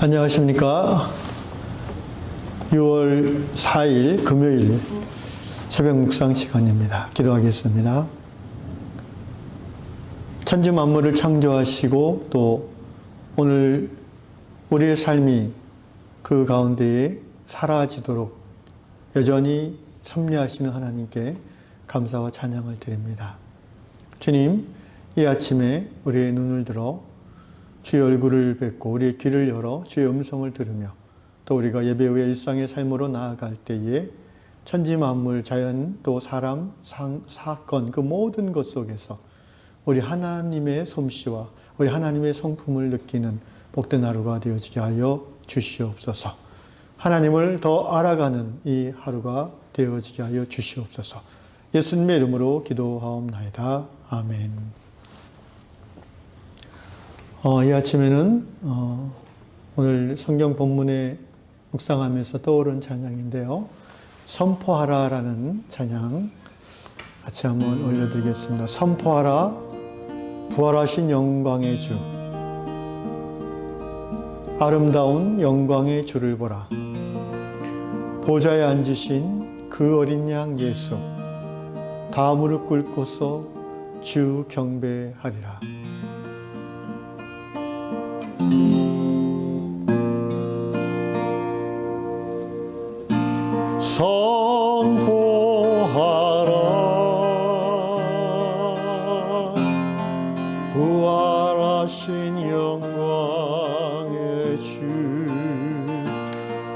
안녕하십니까. 6월 4일 금요일 새벽 묵상 시간입니다. 기도하겠습니다. 천지 만물을 창조하시고 또 오늘 우리의 삶이 그 가운데에 사라지도록 여전히 섭리하시는 하나님께 감사와 찬양을 드립니다. 주님, 이 아침에 우리의 눈을 들어 주의 얼굴을 뵙고 우리의 귀를 열어 주의 음성을 들으며 또 우리가 예배 후에 일상의 삶으로 나아갈 때에 천지 만물, 자연 또 사람, 사건 그 모든 것 속에서 우리 하나님의 솜씨와 우리 하나님의 성품을 느끼는 복된 하루가 되어지게 하여 주시옵소서. 하나님을 더 알아가는 이 하루가 되어지게 하여 주시옵소서. 예수님의 이름으로 기도하옵나이다. 아멘. 이 아침에는 오늘 성경 본문에 묵상하면서 떠오른 찬양인데요. 선포하라라는 찬양 같이 한번 올려드리겠습니다. 선포하라, 부활하신 영광의 주, 아름다운 영광의 주를 보라. 보좌에 앉으신 그 어린 양 예수, 다 무릎 꿇고서 주 경배하리라. 선포하라, 부활하신 영광의 주,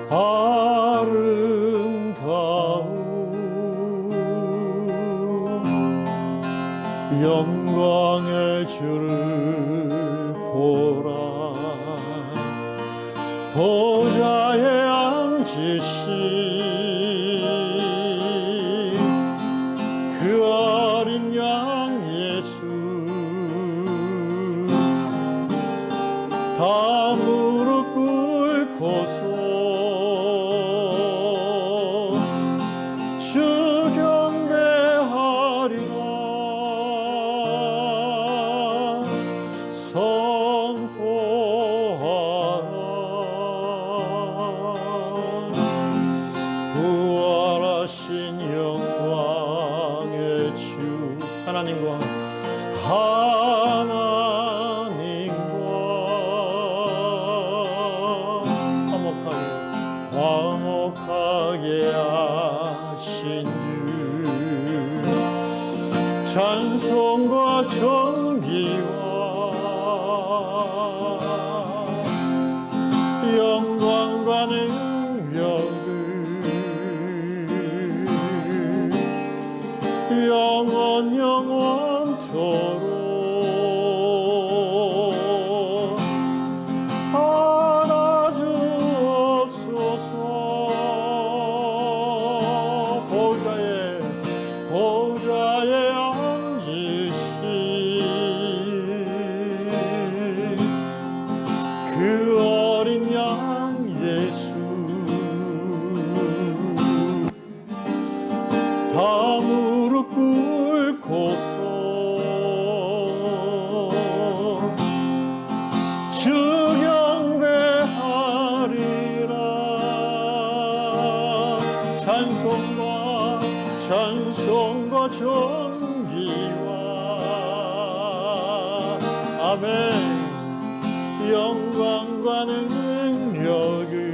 아름다운 영광의 주를 보라. 보좌에 앉으신 그 어린 양 예수, 다 무릎 꿇고서 주 경배하리라. 부활하신 영광의 주, 하나님과 화목하게 하신 주, 찬송과 존귀와 영광과 능력을 영원토록 하나 주옵소서. 보좌에 앉으신 그 어린 양 예수, 다 무릎 꿇고서 주 경배하리라. 찬송과 존귀와 아멘, 영광과 능력을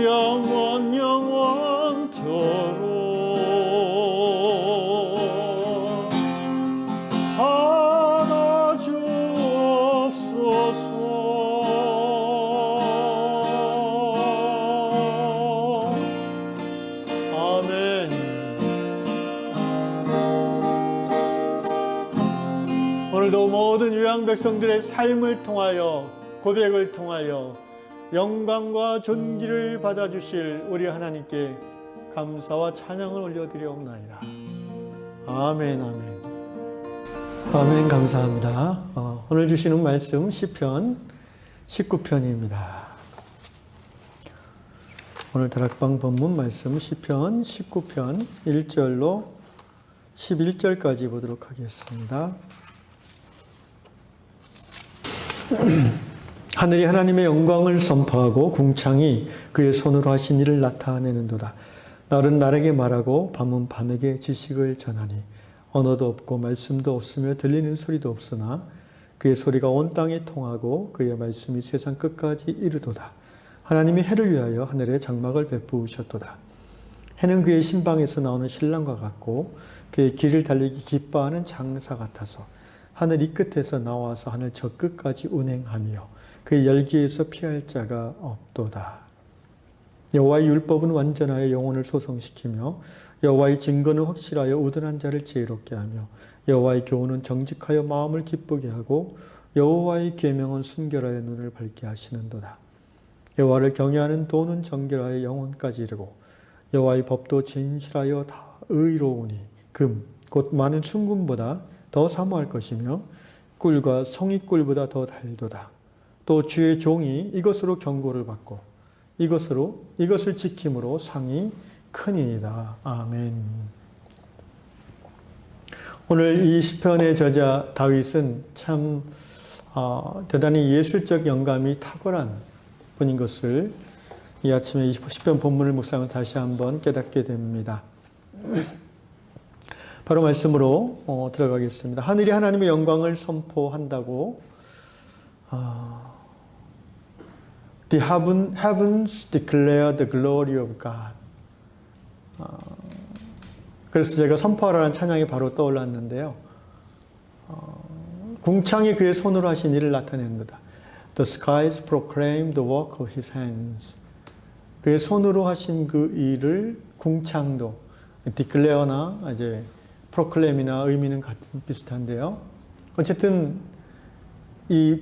영원토록 하나 주옵소서. 아멘. 오늘도 모든 유양 백성들의 삶을 통하여, 고백을 통하여 영광과 존귀를 받아주실 우리 하나님께 감사와 찬양을 올려드리옵나이다. 아멘, 아멘. 아멘, 감사합니다. 오늘 주시는 말씀 시편 19편입니다. 오늘 다락방 본문 말씀 시편 19편 1절로 11절까지 보도록 하겠습니다. 하늘이 하나님의 영광을 선포하고 궁창이 그의 손으로 하신 일을 나타내는도다. 날은 날에게 말하고 밤은 밤에게 지식을 전하니 언어도 없고 말씀도 없으며 들리는 소리도 없으나 그의 소리가 온 땅에 통하고 그의 말씀이 세상 끝까지 이르도다. 하나님이 해를 위하여 하늘에 장막을 베푸셨도다. 해는 그의 신방에서 나오는 신랑과 같고 그의 길을 달리기 기뻐하는 장사 같아서 하늘 이 끝에서 나와서 하늘 저 끝까지 운행하며 그의 열기에서 피할 자가 없도다. 여호와의 율법은 완전하여 영혼을 소성시키며 여호와의 증거는 확실하여 우둔한 자를 지혜롭게 하며 여호와의 교훈은 정직하여 마음을 기쁘게 하고 여호와의 계명은 순결하여 눈을 밝게 하시는도다. 여호와를 경외하는 도는 정결하여 영혼까지 이르고 여호와의 법도 진실하여 다 의로우니 금 곧 많은 순금보다 더 사모할 것이며 꿀과 성의꿀보다 더 달도다. 또 주의 종이 이것으로 경고를 받고 이것을 지킴으로 상이 크니이다. 아멘. 오늘 이 시편의 저자 다윗은 참 대단히 예술적 영감이 탁월한 분인 것을 이 아침에 이 시편 본문을 묵상하면 다시 한번 깨닫게 됩니다. 바로 말씀으로 들어가겠습니다. 하늘이 하나님의 영광을 선포한다고 The heavens declare the glory of God. 그래서 제가 선포하라는 찬양이 바로 떠올랐는데요. 궁창이 그의 손으로 하신 일을 나타낸다. The skies proclaim the work of his hands. 그의 손으로 하신 그 일을 궁창도, declare나 이제 proclaim이나 의미는 비슷한데요. 어쨌든 이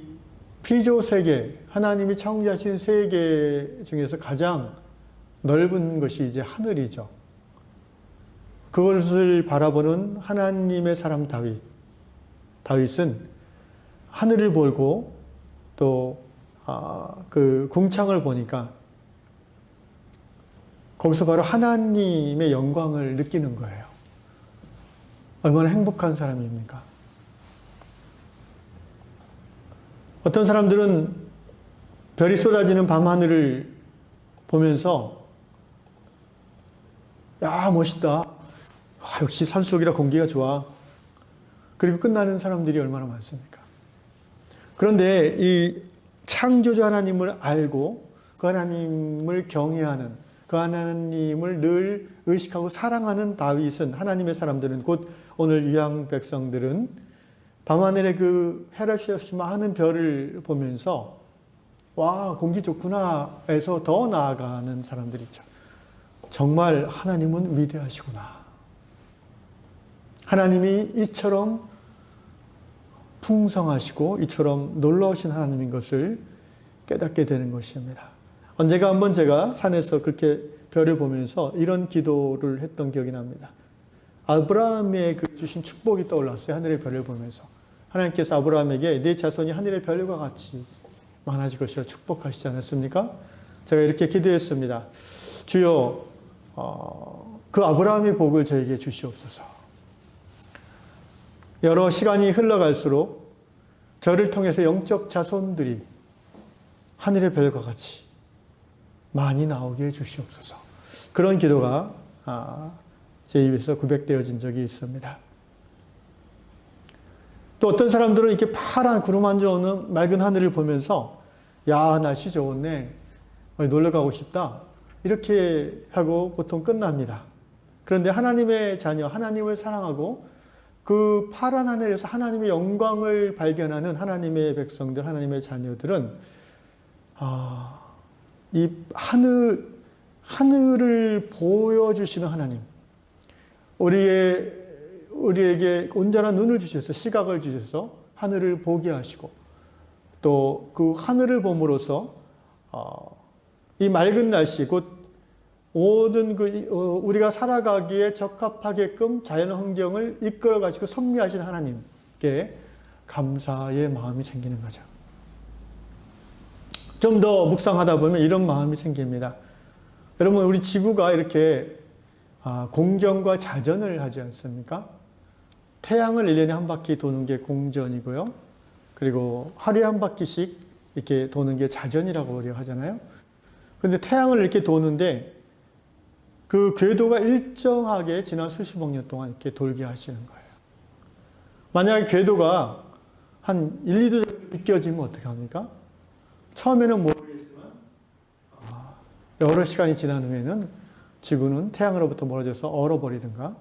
피조 세계, 하나님이 창조하신 세계 중에서 가장 넓은 것이 이제 하늘이죠. 그것을 바라보는 하나님의 사람 다윗은 하늘을 보고 또 그 궁창을 보니까 거기서 바로 하나님의 영광을 느끼는 거예요. 얼마나 행복한 사람입니까? 어떤 사람들은 별이 쏟아지는 밤하늘을 보면서 야, 멋있다. 역시 산속이라 공기가 좋아. 그리고 끝나는 사람들이 얼마나 많습니까? 그런데 이 창조주 하나님을 알고 그 하나님을 경외하는 그 하나님을 늘 의식하고 사랑하는 다윗은 하나님의 사람들은 곧 오늘 유양 백성들은 밤하늘에 그 헬없이 없이 많은 별을 보면서 와 공기 좋구나 해서 더 나아가는 사람들이죠. 정말 하나님은 위대하시구나. 하나님이 이처럼 풍성하시고 이처럼 놀라우신 하나님인 것을 깨닫게 되는 것입니다. 언제가 한번 제가 산에서 그렇게 별을 보면서 이런 기도를 했던 기억이 납니다. 아브라함의 그 주신 축복이 떠올랐어요. 하늘의 별을 보면서. 하나님께서 아브라함에게 네 자손이 하늘의 별과 같이 많아질 것이라 축복하시지 않았습니까? 제가 이렇게 기도했습니다. 주여, 그 아브라함의 복을 저에게 주시옵소서. 여러 시간이 흘러갈수록 저를 통해서 영적 자손들이 하늘의 별과 같이 많이 나오게 해주시옵소서. 그런 기도가 제 입에서 고백되어진 적이 있습니다. 또 어떤 사람들은 이렇게 파란 구름 한 점 없는 맑은 하늘을 보면서 야, 날씨 좋네. 놀러 가고 싶다. 이렇게 하고 보통 끝납니다. 그런데 하나님의 자녀, 하나님을 사랑하고 그 파란 하늘에서 하나님의 영광을 발견하는 하나님의 백성들, 하나님의 자녀들은 이 하늘을 보여주시는 하나님, 우리에게 온전한 눈을 주셔서 시각을 주셔서 하늘을 보게 하시고 또 그 하늘을 봄으로써 이 맑은 날씨 곧 모든 우리가 살아가기에 적합하게끔 자연 환경을 이끌어 가지고 섭리하신 하나님께 감사의 마음이 생기는 거죠. 좀 더 묵상하다 보면 이런 마음이 생깁니다. 여러분, 우리 지구가 이렇게 공전과 자전을 하지 않습니까? 태양을 1년에 한 바퀴 도는 게 공전이고요. 그리고 하루에 한 바퀴씩 이렇게 도는 게 자전이라고 우리가 하잖아요. 그런데 태양을 이렇게 도는데 그 궤도가 일정하게 지난 수십억 년 동안 이렇게 돌게 하시는 거예요. 만약에 궤도가 한 1, 2도 정도 비껴지면 어떻게 합니까? 처음에는 모르겠지만 여러 시간이 지난 후에는 지구는 태양으로부터 멀어져서 얼어버리든가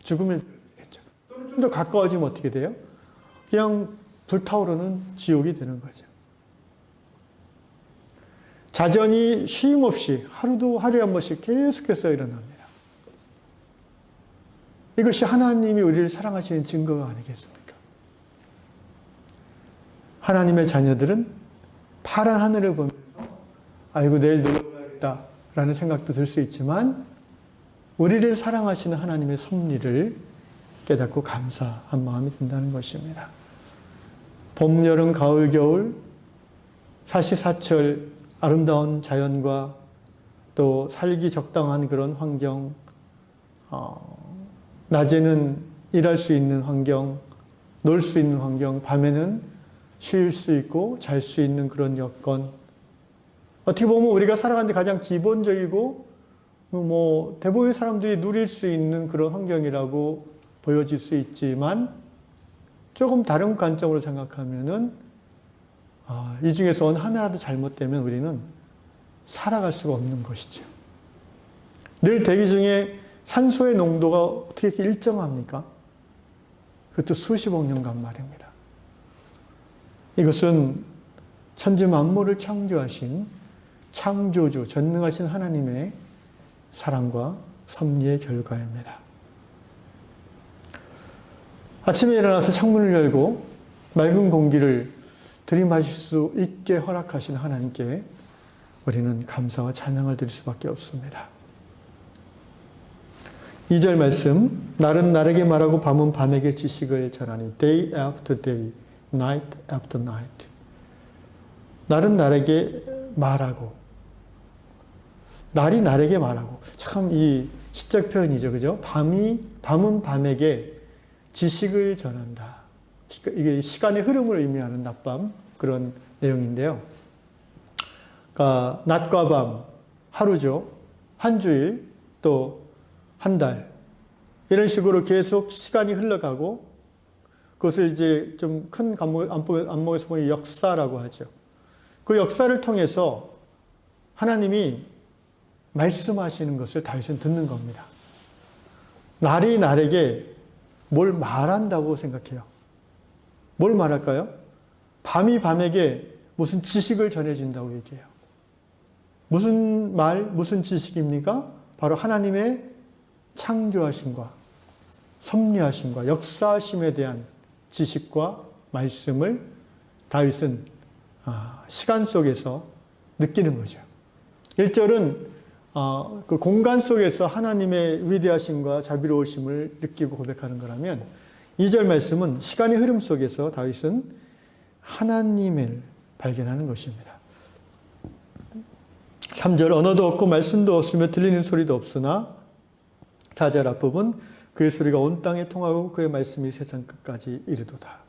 죽으면 되겠죠. 또는 좀 더 가까워지면 어떻게 돼요? 그냥 불타오르는 지옥이 되는 거죠. 자전이 쉼 없이 하루에 한 번씩 계속해서 일어납니다. 이것이 하나님이 우리를 사랑하시는 증거가 아니겠습니까? 하나님의 자녀들은 파란 하늘을 보면서 아이고 내일 놀러 가야겠다 라는 생각도 들 수 있지만 우리를 사랑하시는 하나님의 섭리를 깨닫고 감사한 마음이 든다는 것입니다. 봄, 여름, 가을, 겨울 사시사철 아름다운 자연과 또 살기 적당한 그런 환경, 낮에는 일할 수 있는 환경, 놀 수 있는 환경, 밤에는 쉴 수 있고 잘 수 있는 그런 여건. 어떻게 보면 우리가 살아가는데 가장 기본적이고 대부분의 사람들이 누릴 수 있는 그런 환경이라고 보여질 수 있지만 조금 다른 관점으로 생각하면은 이 중에서 어느 하나라도 잘못되면 우리는 살아갈 수가 없는 것이죠. 늘 대기 중에 산소의 농도가 어떻게 이렇게 일정합니까? 그것도 수십억 년간 말입니다. 이것은 천지 만물을 창조하신 창조주, 전능하신 하나님의 사랑과 섭리의 결과입니다. 아침에 일어나서 창문을 열고 맑은 공기를 들이마실 수 있게 허락하신 하나님께 우리는 감사와 찬양을 드릴 수밖에 없습니다. 2절 말씀, 날은 날에게 말하고 밤은 밤에게 지식을 전하니 day after day, night after night. 날은 날에게 말하고 날이 날에게 말하고 참 이 시적 표현이죠. 그죠? 밤은 밤에게 지식을 전한다. 이게 시간의 흐름을 의미하는 낮밤 그런 내용인데요. 그러니까 낮과 밤, 하루죠. 한 주일, 또 한 달. 이런 식으로 계속 시간이 흘러가고 그것을 이제 좀 큰 안목에서 보면 역사라고 하죠. 그 역사를 통해서 하나님이 말씀하시는 것을 다윗은 듣는 겁니다. 날이 날에게 뭘 말한다고 생각해요. 뭘 말할까요? 밤이 밤에게 무슨 지식을 전해준다고 얘기해요. 무슨 말, 무슨 지식입니까? 바로 하나님의 창조하심과 섭리하심과 역사하심에 대한 지식과 말씀을 다윗은 시간 속에서 느끼는 거죠. 1절은 그 공간 속에서 하나님의 위대하심과 자비로우심을 느끼고 고백하는 거라면 2절 말씀은 시간의 흐름 속에서 다윗은 하나님을 발견하는 것입니다. 3절 언어도 없고 말씀도 없으며 들리는 소리도 없으나 4절 앞부분 그의 소리가 온 땅에 통하고 그의 말씀이 세상 끝까지 이르도다.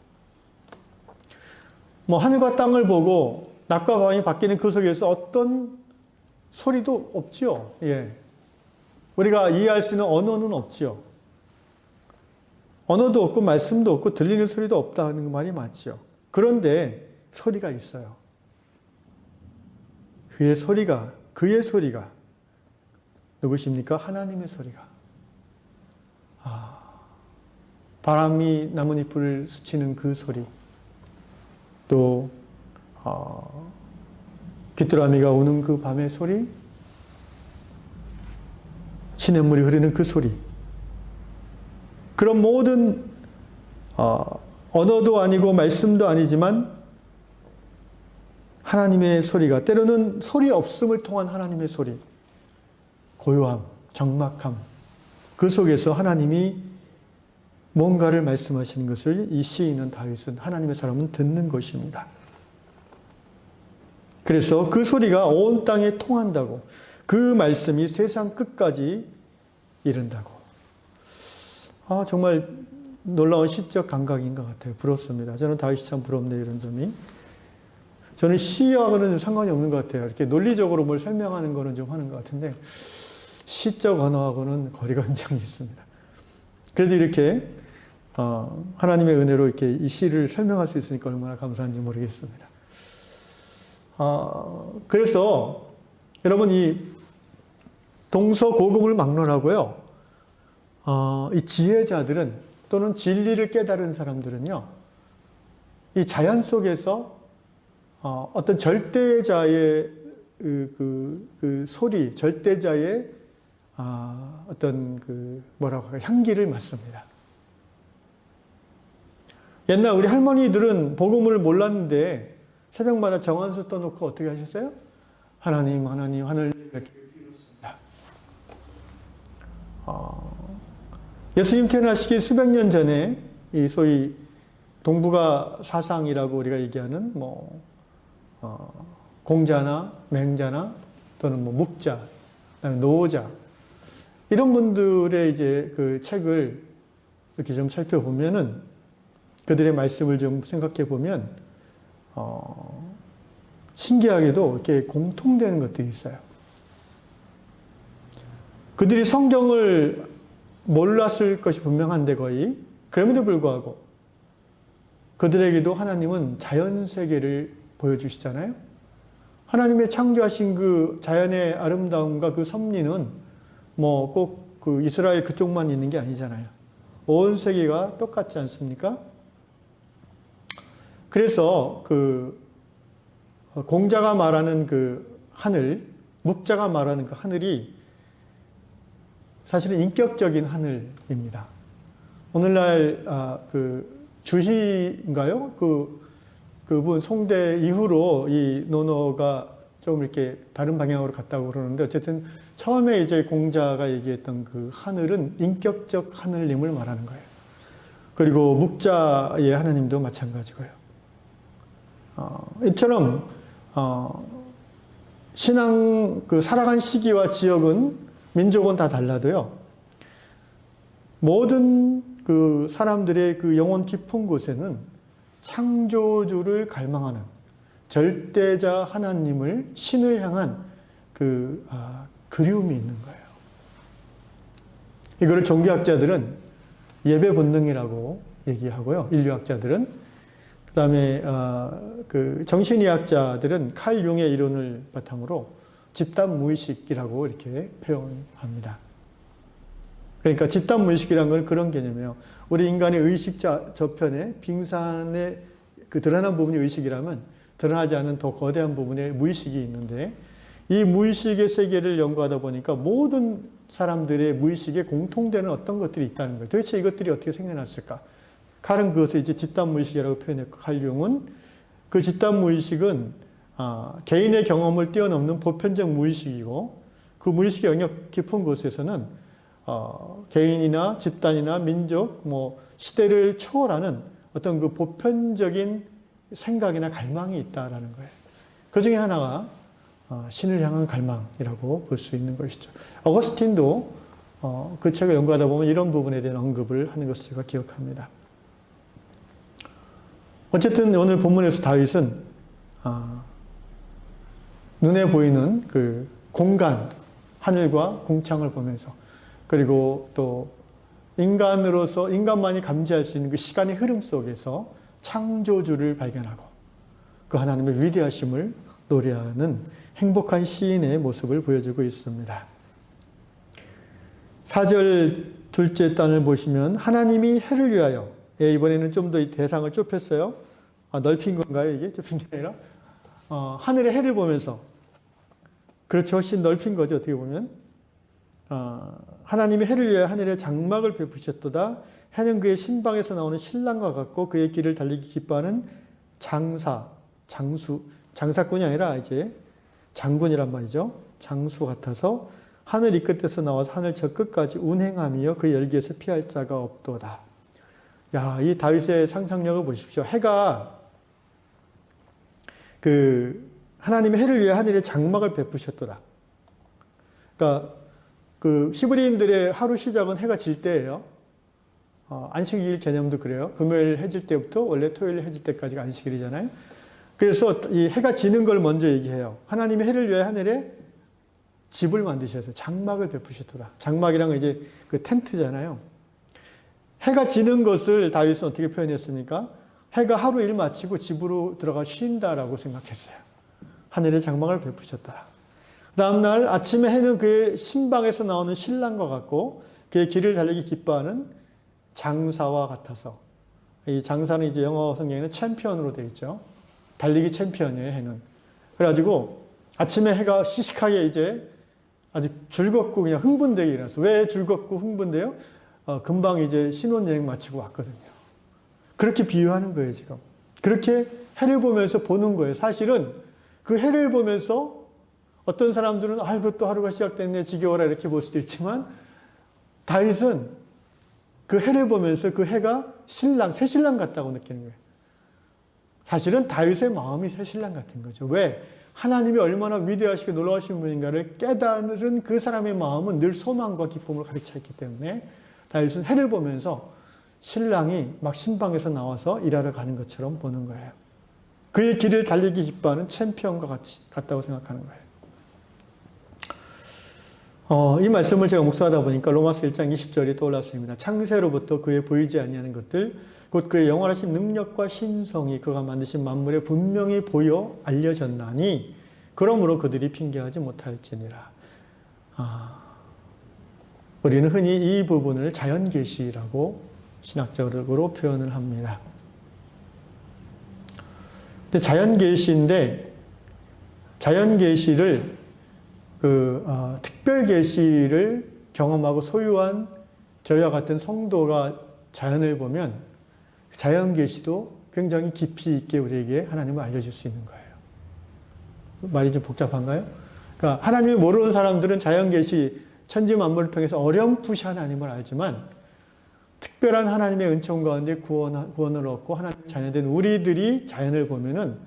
하늘과 땅을 보고 낮과 밤이 바뀌는 그 속에서 어떤 소리도 없지요. 예. 우리가 이해할 수 있는 언어는 없지요. 언어도 없고 말씀도 없고 들리는 소리도 없다는 말이 맞지요. 그런데 소리가 있어요. 그의 소리가 누구십니까? 하나님의 소리가. 바람이 나뭇잎을 스치는 그 소리, 또 귀뚜라미가 우는 그 밤의 소리, 시냇물이 흐르는 그 소리, 그런 모든 언어도 아니고 말씀도 아니지만 하나님의 소리가, 때로는 소리 없음을 통한 하나님의 소리, 고요함, 적막함, 그 속에서 하나님이 뭔가를 말씀하시는 것을 이 시인은 다윗은 하나님의 사람은 듣는 것입니다. 그래서 그 소리가 온 땅에 통한다고, 그 말씀이 세상 끝까지 이른다고. 정말 놀라운 시적 감각인 것 같아요. 부럽습니다. 저는 다윗이 참 부럽네요. 이런 점이. 저는 시하고는 상관이 없는 것 같아요. 이렇게 논리적으로 뭘 설명하는 거는 좀 하는 것 같은데 시적 언어하고는 거리가 굉장히 있습니다. 그래도 이렇게 하나님의 은혜로 이렇게 이 시를 설명할 수 있으니까 얼마나 감사한지 모르겠습니다. 그래서 여러분 이 동서고금을 막론하고요. 이 지혜자들은 또는 진리를 깨달은 사람들은요. 이 자연 속에서 어떤 절대자의 그 소리, 절대자의 어떤 뭐라고 할까 향기를 맡습니다. 옛날 우리 할머니들은 복음을 몰랐는데 새벽마다 정한수 떠놓고 어떻게 하셨어요? 하나님, 하나님, 하늘 이렇게 빌었습니다. 예수님 태어나시기 수백 년 전에 이 소위 동북아 사상이라고 우리가 얘기하는 공자나 맹자나 또는 묵자, 노자 이런 분들의 이제 그 책을 이렇게 좀 살펴보면은 그들의 말씀을 좀 생각해 보면 신기하게도 이렇게 공통되는 것들이 있어요. 그들이 성경을 몰랐을 것이 분명한데 거의 그럼에도 불구하고 그들에게도 하나님은 자연 세계를 보여주시잖아요. 하나님의 창조하신 그 자연의 아름다움과 그 섭리는 꼭 그 이스라엘 그쪽만 있는 게 아니잖아요. 온 세계가 똑같지 않습니까? 그래서 그 공자가 말하는 그 하늘, 묵자가 말하는 그 하늘이 사실은 인격적인 하늘입니다. 오늘날 그 주희인가요? 그분 송대 이후로 이 논어가 좀 이렇게 다른 방향으로 갔다고 그러는데 어쨌든 처음에 이제 공자가 얘기했던 그 하늘은 인격적 하늘님을 말하는 거예요. 그리고 묵자의 하나님도 마찬가지고요. 이처럼 신앙 그 살아간 시기와 지역은 민족은 다 달라도요. 모든 그 사람들의 그 영혼 깊은 곳에는 창조주를 갈망하는 절대자 하나님을 신을 향한 그리움이 있는 거예요. 이거를 종교학자들은 예배 본능이라고 얘기하고요. 인류학자들은 그 다음에 그 정신의학자들은 칼 융의 이론을 바탕으로 집단 무의식이라고 이렇게 표현합니다. 그러니까 집단 무의식이라는 건 그런 개념이에요. 우리 인간의 의식 저편에 빙산의 그 드러난 부분이 의식이라면 드러나지 않은 더 거대한 부분에 무의식이 있는데 이 무의식의 세계를 연구하다 보니까 모든 사람들의 무의식에 공통되는 어떤 것들이 있다는 거예요. 도대체 이것들이 어떻게 생겨났을까? 칼은 그것을 이제 집단 무의식이라고 표현했고 칼 융은 그 집단 무의식은 개인의 경험을 뛰어넘는 보편적 무의식이고 그 무의식의 영역 깊은 곳에서는 개인이나 집단이나 민족, 시대를 초월하는 어떤 그 보편적인 생각이나 갈망이 있다라는 거예요. 그 중에 하나가 신을 향한 갈망이라고 볼 수 있는 것이죠. 어거스틴도 그 책을 연구하다 보면 이런 부분에 대한 언급을 하는 것을 제가 기억합니다. 어쨌든 오늘 본문에서 다윗은 눈에 보이는 그 공간, 하늘과 궁창을 보면서 그리고 또 인간으로서 인간만이 감지할 수 있는 그 시간의 흐름 속에서 창조주를 발견하고 그 하나님의 위대하심을 노래하는 행복한 시인의 모습을 보여주고 있습니다. 4절 둘째 단을 보시면 하나님이 해를 위하여 이번에는 좀 더 이 대상을 좁혔어요. 넓힌 건가요 이게? 좁힌 게 아니라 하늘의 해를 보면서 그렇죠. 훨씬 넓힌 거죠 어떻게 보면. 하나님이 해를 위하여 하늘에 장막을 베푸셨도다. 해는 그의 신방에서 나오는 신랑과 같고 그의 길을 달리기 기뻐하는 장사꾼이 아니라 이제 장군이란 말이죠. 장수 같아서 하늘 이 끝에서 나와서 하늘 저 끝까지 운행하며 그 열기에서 피할 자가 없도다. 야, 이 다윗의 상상력을 보십시오. 해가 하나님의 해를 위해 하늘에 장막을 베푸셨도다. 그러니까 그 히브리인들의 하루 시작은 해가 질 때예요. 안식일 개념도 그래요. 금요일 해질 때부터 원래 토요일 해질 때까지가 안식일이잖아요. 그래서 이 해가 지는 걸 먼저 얘기해요. 하나님이 해를 위해 하늘에 집을 만드셔서 장막을 베푸셨더라. 장막이란 이제 그 텐트잖아요. 해가 지는 것을 다윗은 어떻게 표현했습니까? 해가 하루 일 마치고 집으로 들어가 쉰다라고 생각했어요. 하늘에 장막을 베푸셨더라. 그 다음날 아침에 해는 그의 신방에서 나오는 신랑과 같고 그의 길을 달리기 기뻐하는 장사와 같아서, 이 장사는 이제 영어 성경에는 챔피언으로 되어 있죠. 달리기 챔피언이에요, 해는. 그래가지고 아침에 해가 시식하게 이제 아주 즐겁고 그냥 흥분되게 일어났어. 왜 즐겁고 흥분돼요? 금방 이제 신혼여행 마치고 왔거든요. 그렇게 비유하는 거예요, 지금. 그렇게 해를 보면서 보는 거예요. 사실은 그 해를 보면서 어떤 사람들은 아이고 또 하루가 시작됐네 지겨워라 이렇게 볼 수도 있지만 다윗은 그 해를 보면서 그 해가 새 신랑 같다고 느끼는 거예요. 사실은 다윗의 마음이 새 신랑 같은 거죠. 왜? 하나님이 얼마나 위대하시고 놀라우신 분인가를 깨달은 그 사람의 마음은 늘 소망과 기쁨을 가득 차 있기 때문에 다윗은 해를 보면서 신랑이 막 신방에서 나와서 일하러 가는 것처럼 보는 거예요. 그의 길을 달리기 기뻐하는 챔피언과 같다고 생각하는 거예요. 이 말씀을 제가 묵상하다 보니까 로마서 1장 20절이 떠올랐습니다. 창세로부터 그의 보이지 아니하는 것들 곧 그의 영원하신 능력과 신성이 그가 만드신 만물에 분명히 보여 알려졌나니 그러므로 그들이 핑계하지 못할지니라. 우리는 흔히 이 부분을 자연계시라고 신학적으로 표현을 합니다. 근데 자연계시를 특별계시를 경험하고 소유한 저희와 같은 성도가 자연을 보면 자연계시도 굉장히 깊이 있게 우리에게 하나님을 알려줄 수 있는 거예요. 말이 좀 복잡한가요? 그러니까 하나님을 모르는 사람들은 자연계시, 천지 만물을 통해서 어렴풋이 하나님을 알지만 특별한 하나님의 은총 가운데 구원을 얻고 하나님 자녀된 우리들이 자연을 보면은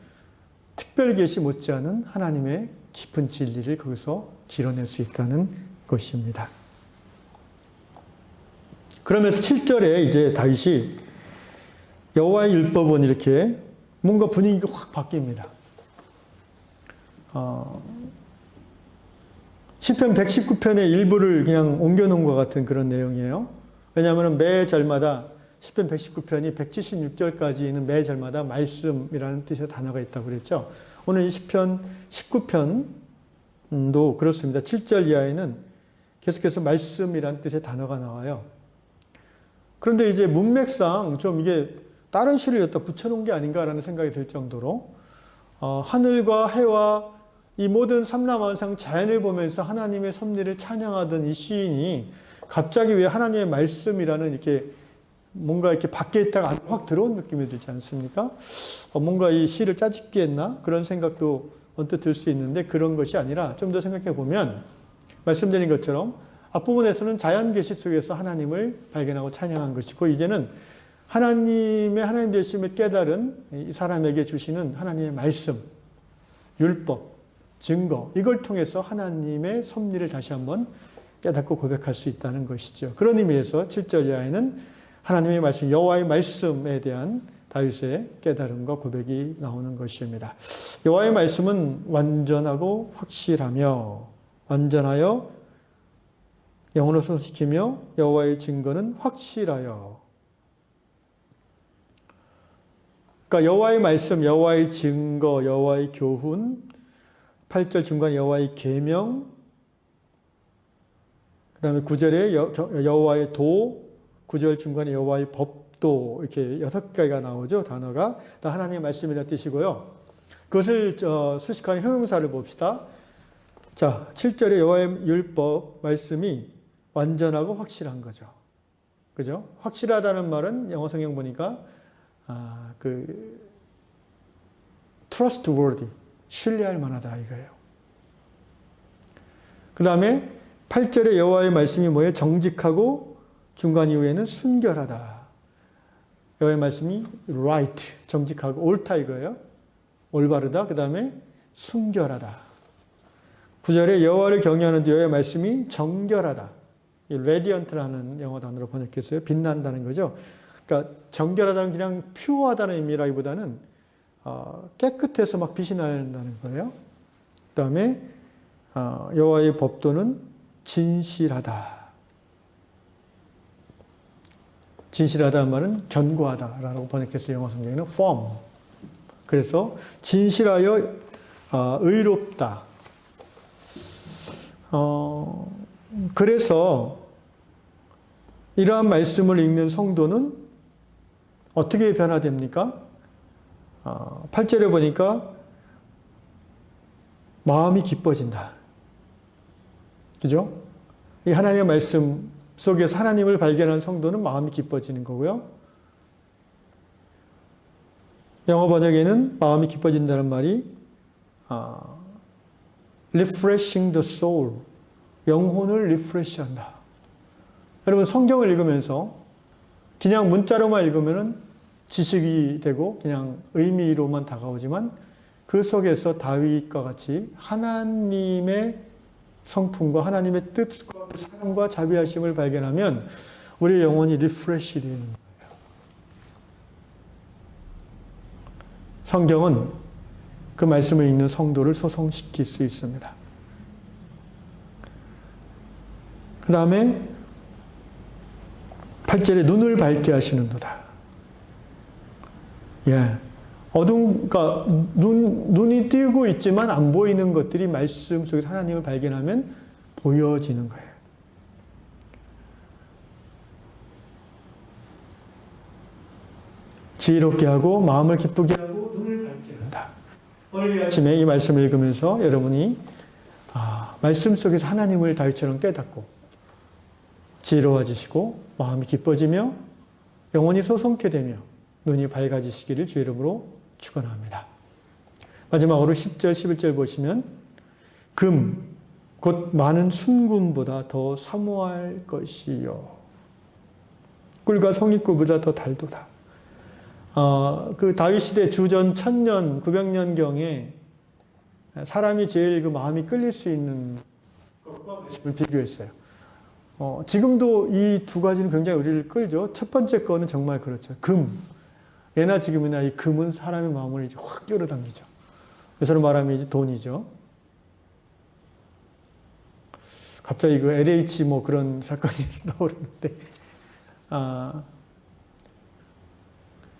특별계시 못지않은 하나님의 깊은 진리를 거기서 길어낼 수 있다는 것입니다. 그러면서 7절에 이제 다윗이 여호와의 율법은 이렇게 뭔가 분위기가 확 바뀝니다. 시편 119편의 일부를 그냥 옮겨놓은 것 같은 그런 내용이에요. 왜냐하면 매 절마다 시편 119편이 176절까지 있는 매 절마다 말씀이라는 뜻의 단어가 있다고 그랬죠. 오늘 이 시편 19편도 그렇습니다. 7절 이하에는 계속해서 말씀이라는 뜻의 단어가 나와요. 그런데 이제 문맥상 좀 이게 다른 시를 여기다 붙여놓은 게 아닌가라는 생각이 들 정도로 하늘과 해와 이 모든 삼라만상 자연을 보면서 하나님의 섭리를 찬양하던 이 시인이 갑자기 왜 하나님의 말씀이라는 이렇게 뭔가 이렇게 밖에 있다가 확 들어온 느낌이 들지 않습니까? 뭔가 이 시를 짜집기 했나? 그런 생각도 언뜻 들 수 있는데 그런 것이 아니라 좀 더 생각해 보면 말씀드린 것처럼 앞부분에서는 자연계시 속에서 하나님을 발견하고 찬양한 것이고 이제는 하나님 되심을 깨달은 이 사람에게 주시는 하나님의 말씀, 율법, 증거 이걸 통해서 하나님의 섭리를 다시 한번 깨닫고 고백할 수 있다는 것이죠. 그런 의미에서 7절 이하에는 하나님의 말씀, 여호와의 말씀에 대한 다윗의 깨달음과 고백이 나오는 것입니다. 여호와의 말씀은 완전하고 확실하며 완전하여 영혼을 소식시키며 여호와의 증거는 확실하여. 그러니까 여호와의 말씀, 여호와의 증거, 여호와의 교훈, 8절 중간에 여호와의 계명, 그 다음에 9절에 여호와의 도, 9절 중간에 여호와의 법도 이렇게 6개가 나오죠. 단어가 다 하나님의 말씀이라는 뜻이고요. 그것을 수식하는 형용사를 봅시다. 자, 7절에 여호와의 율법 말씀이 완전하고 확실한 거죠. 그죠? 확실하다는 말은 영어 성경 보니까 trustworthy, 신뢰할 만하다 이거예요. 그 다음에 8절에 여호와의 말씀이 뭐예요? 정직하고 중간 이후에는 순결하다. 여호와의 말씀이 right, 정직하고 옳다 이거예요. 올바르다. 그 다음에 순결하다. 9절에 여호와를 경외하는 여호와의 말씀이 정결하다. 이 radiant라는 영어 단어로 번역했어요. 빛난다는 거죠. 그러니까 정결하다는 그냥 퓨어하다는 의미라기보다는 깨끗해서 막 빛이 난다는 거예요. 그 다음에 여호와의 법도는 진실하다. 진실하다는 말은 견고하다라고 번역했어요. 영어 성경에는 firm. 그래서 진실하여 의롭다. 그래서 이러한 말씀을 읽는 성도는 어떻게 변화됩니까? 8절에 보니까 마음이 기뻐진다. 그죠? 이 하나님의 말씀 속에서 하나님을 발견한 성도는 마음이 기뻐지는 거고요. 영어 번역에는 마음이 기뻐진다는 말이 refreshing the soul, 영혼을 리프레시한다. 여러분 성경을 읽으면서 그냥 문자로만 읽으면 지식이 되고 그냥 의미로만 다가오지만 그 속에서 다윗과 같이 하나님의 성품과 하나님의 뜻과 사랑과 자비하심을 발견하면 우리의 영혼이 리프레시 되는 거예요. 성경은 그 말씀을 읽는 성도를 소성시킬 수 있습니다. 그 다음에 8절에 눈을 밝게 하시는도다. 예. 그러니까 눈이 뜨고 있지만 안 보이는 것들이 말씀 속에서 하나님을 발견하면 보여지는 거예요. 지혜롭게 하고 마음을 기쁘게 하고 눈을 밝게 한다. 오늘 아침에 이 말씀을 읽으면서 여러분이 말씀 속에서 하나님을 다윗처럼 깨닫고 지혜로워지시고 마음이 기뻐지며 영혼이 소성케 되며 눈이 밝아지시기를 주의 이름으로 축원합니다. 마지막으로 10절, 11절 보시면 금, 곧 많은 순금보다 더 사모할 것이요. 꿀과 성익꿀보다 더 달도다. 그 다윗 시대 주전 1000년, 900년경에 사람이 제일 그 마음이 끌릴 수 있는 것과 말씀을 비교했어요. 지금도 이 두 가지는 굉장히 우리를 끌죠. 첫 번째 거는 정말 그렇죠. 금. 예나 지금이나 이 금은 사람의 마음을 이제 확 끌어당기죠. 요새로 말하면 이제 돈이죠. 갑자기 그 LH 뭐 그런 사건이 떠오르는데,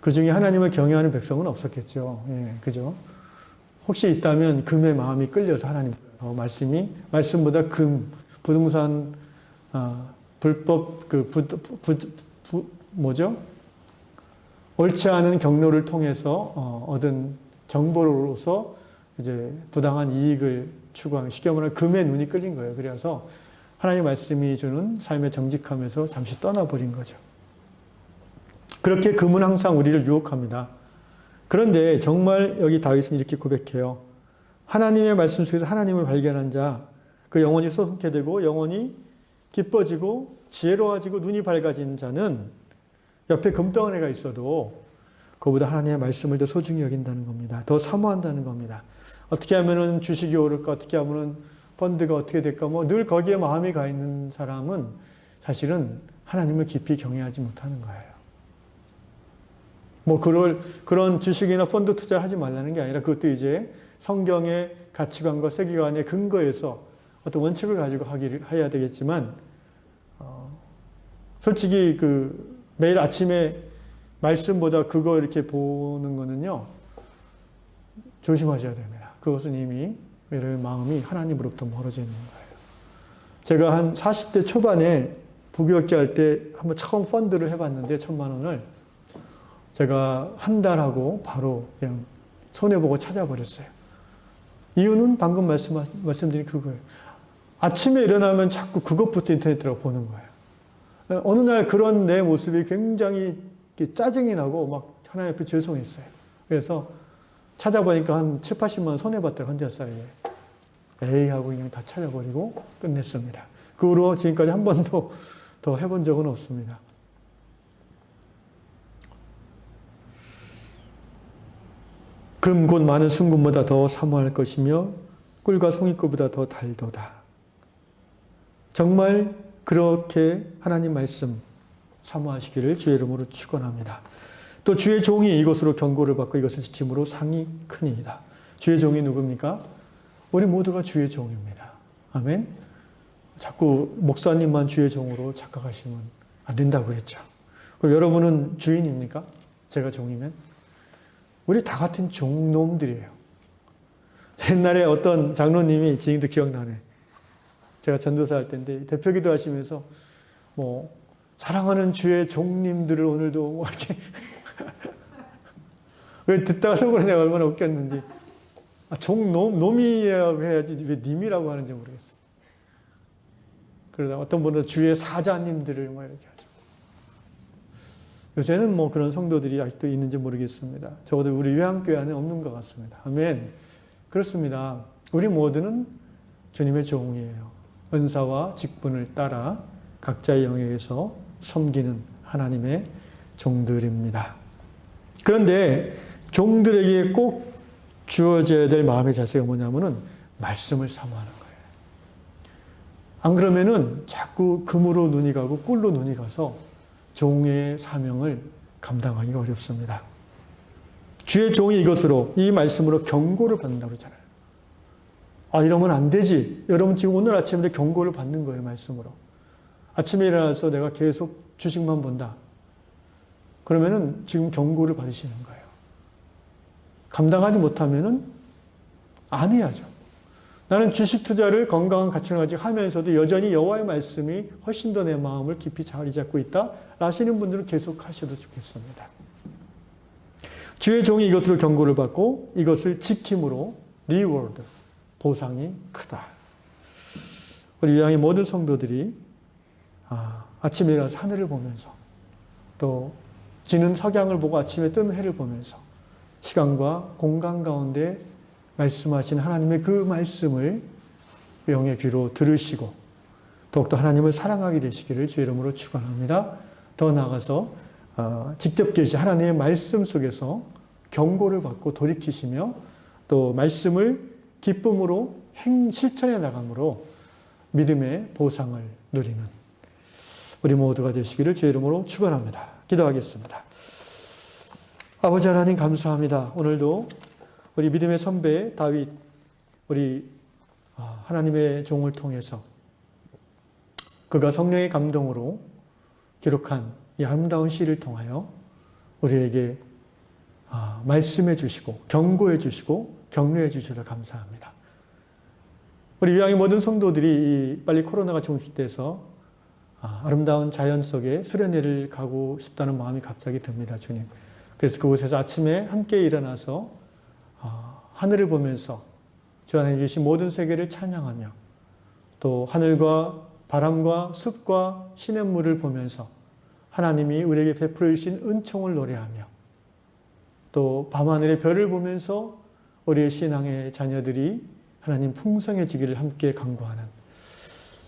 그 중에 하나님을 경외하는 백성은 없었겠죠. 예, 그죠? 혹시 있다면 금의 마음이 끌려서 하나님, 말씀보다 금, 부동산, 불법, 뭐죠? 옳지 않은 경로를 통해서 얻은 정보로서 이제 부당한 이익을 추구하는, 쉽게 말하면 금의 눈이 끌린 거예요. 그래서 하나님 말씀이 주는 삶의 정직함에서 잠시 떠나버린 거죠. 그렇게 금은 항상 우리를 유혹합니다. 그런데 정말 여기 다윗은 이렇게 고백해요. 하나님의 말씀 속에서 하나님을 발견한 자, 그 영혼이 소성케 되고 영혼이 기뻐지고 지혜로워지고 눈이 밝아진 자는 옆에 금덩어리가 있어도 그보다 하나님의 말씀을 더 소중히 여긴다는 겁니다. 더 사모한다는 겁니다. 어떻게 하면은 주식이 오를까? 어떻게 하면은 펀드가 어떻게 될까? 뭐 늘 거기에 마음이 가 있는 사람은 사실은 하나님을 깊이 경외하지 못하는 거예요. 뭐 그런 주식이나 펀드 투자를 하지 말라는 게 아니라 그것도 이제 성경의 가치관과 세계관의 근거에서 어떤 원칙을 가지고 해야 되겠지만, 솔직히 매일 아침에 말씀보다 그거 이렇게 보는 거는요, 조심하셔야 됩니다. 그것은 이미 여러분의 마음이 하나님으로부터 멀어져 있는 거예요. 제가 한 40대 초반에 부교육자 할 때 한번 처음 펀드를 해봤는데 1000만 원을 제가 한 달 하고 바로 그냥 손해보고 찾아버렸어요. 이유는 방금 말씀드린 그거예요. 아침에 일어나면 자꾸 그것부터 인터넷으로 보는 거예요. 어느 날 그런 내 모습이 굉장히 짜증이 나고 막 하나님 앞에 죄송했어요. 그래서 찾아보니까 한 7, 80만 원 손해봤더라고요. 혼자 사이에. 에이 하고 그냥 다 찾아버리고 끝냈습니다. 그 후로 지금까지 한 번도 더 해본 적은 없습니다. 금 곧 많은 순금보다 더 사모할 것이며 꿀과 송이꿀보다 더 달도다. 정말 그렇게 하나님 말씀 사모하시기를 주의 이름으로 축원합니다. 또 주의 종이 이것으로 경고를 받고 이것을 지킴으로 상이 크니이다. 주의 종이 누굽니까? 우리 모두가 주의 종입니다. 아멘. 자꾸 목사님만 주의 종으로 착각하시면 안 된다고 그랬죠. 그럼 여러분은 주인입니까? 제가 종이면? 우리 다 같은 종놈들이에요. 옛날에 어떤 장로님이 지금도 기억나네. 제가 전도사 할 때인데 대표기도 하시면서 사랑하는 주의 종님들을 오늘도 이렇게 왜 듣다가 속으로 내가 얼마나 웃겼는지. 놈이라고 해야지 왜 님이라고 하는지 모르겠어요. 그러다 어떤 분은 주의 사자님들을 이렇게 하죠. 요새는 그런 성도들이 아직도 있는지 모르겠습니다. 적어도 우리 요양교회 안에 없는 것 같습니다. 아멘. 그렇습니다. 우리 모두는 주님의 종이에요. 은사와 직분을 따라 각자의 영역에서 섬기는 하나님의 종들입니다. 그런데 종들에게 꼭 주어져야 될 마음의 자세가 뭐냐면은 말씀을 사모하는 거예요. 안 그러면은 자꾸 금으로 눈이 가고 꿀로 눈이 가서 종의 사명을 감당하기가 어렵습니다. 주의 종이 이것으로, 이 말씀으로 경고를 받는다고 그러잖아요. 이러면 안 되지. 여러분 지금 오늘 아침에 경고를 받는 거예요, 말씀으로. 아침에 일어나서 내가 계속 주식만 본다. 그러면은 지금 경고를 받으시는 거예요. 감당하지 못하면은 안 해야죠. 나는 주식 투자를 건강한 가치를 가지고 하면서도 여전히 여호와의 말씀이 훨씬 더 내 마음을 깊이 자리 잡고 있다 라시는 분들은 계속 하셔도 좋겠습니다. 주의 종이 이것으로 경고를 받고 이것을 지킴으로 리워드, 보상이 크다. 우리 요양의 모든 성도들이 아침에 일어나서 하늘을 보면서 또 지는 석양을 보고 아침에 뜨는 해를 보면서 시간과 공간 가운데 말씀하신 하나님의 그 말씀을 영의 귀로 들으시고 더욱더 하나님을 사랑하게 되시기를 주의 이름으로 축원합니다. 더 나아가서 직접 계신 하나님의 말씀 속에서 경고를 받고 돌이키시며 또 말씀을 기쁨으로 실천해 나감으로 믿음의 보상을 누리는 우리 모두가 되시기를 주의 이름으로 축원합니다. 기도하겠습니다. 아버지 하나님 감사합니다. 오늘도 우리 믿음의 선배 다윗, 우리 하나님의 종을 통해서 그가 성령의 감동으로 기록한 이 아름다운 시를 통하여 우리에게 말씀해 주시고 경고해 주시고 격려해 주셔서 감사합니다. 우리 요양의 모든 성도들이 빨리 코로나가 종식돼서 아름다운 자연 속에 수련회를 가고 싶다는 마음이 갑자기 듭니다, 주님. 그래서 그곳에서 아침에 함께 일어나서 하늘을 보면서 주 하나님 주신 모든 세계를 찬양하며 또 하늘과 바람과 숲과 시냇물을 보면서 하나님이 우리에게 베풀어 주신 은총을 노래하며 또 밤하늘의 별을 보면서 우리의 신앙의 자녀들이 하나님 풍성해지기를 함께 간구하는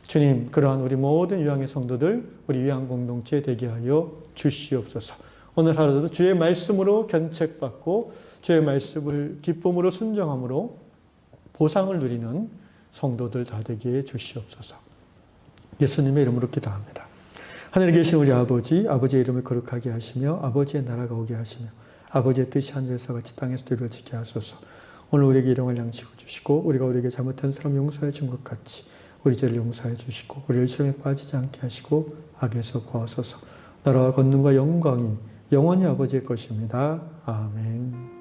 주님, 그러한 우리 모든 요양의 성도들, 우리 요양 공동체 되게 하여 주시옵소서. 오늘 하루도 주의 말씀으로 견책받고 주의 말씀을 기쁨으로 순종함으로 보상을 누리는 성도들 다 되게 해 주시옵소서. 예수님의 이름으로 기도합니다. 하늘에 계신 우리 아버지, 아버지의 이름을 거룩하게 하시며 아버지의 나라가 오게 하시며 아버지의 뜻이 하늘에서 같이 땅에서도 이루어지게 하소서. 오늘 우리에게 일용할 양식을 주시고 우리가 우리에게 잘못한 사람 용서해 준 것 같이 우리 죄를 용서해 주시고 우리를 시험에 빠지지 않게 하시고 악에서 구하소서. 나라와 권능과 영광이 영원히 아버지의 것입니다. 아멘.